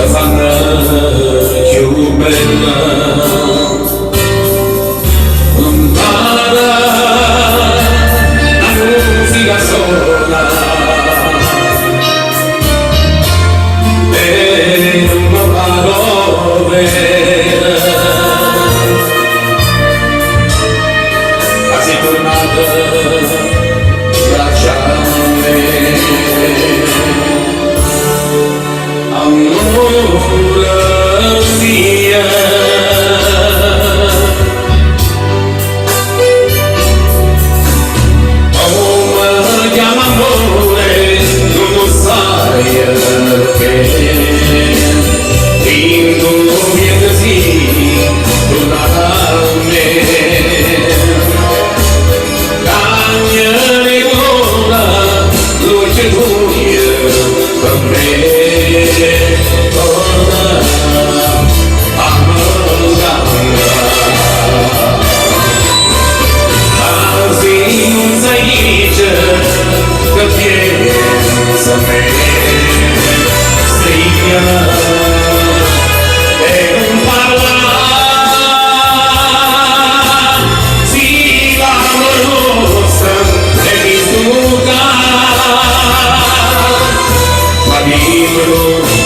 fanno più bella. Impara la musica sola e non parole, ma sei tornata braccia a me. Amore mia, oh mi chiama amore, non lo sai perché, quando viene così, torna a me, cambia di gola, luce buia per me. Pensa a me, striglia e non parla, si va nostra e mi stuca, ma dimmelo.